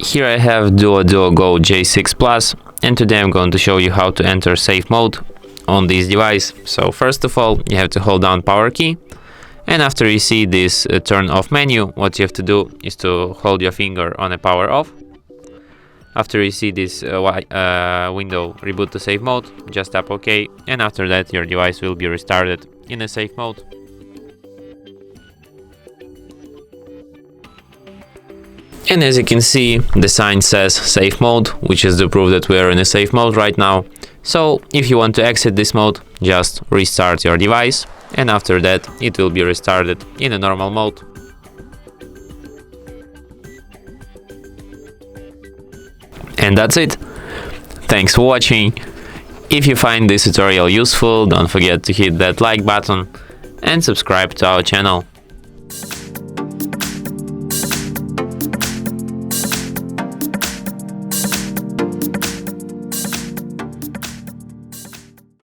Here I have DUODUOGO J6 Plus, and today I'm going to show you how to enter safe mode on this device. So first of all, you have to hold down power key, and after you see this turn off menu, what you have to do is to hold your finger on a power off. After you see this window reboot to safe mode, just tap OK, and after that your device will be restarted in a safe mode. And as you can see, the sign says safe mode, which is the proof that we are in a safe mode right now. So if you want to exit this mode, just restart your device, and after that it will be restarted in a normal mode. And that's it. Thanks for watching. If you find this tutorial useful, don't forget to hit that like button and subscribe to our channel.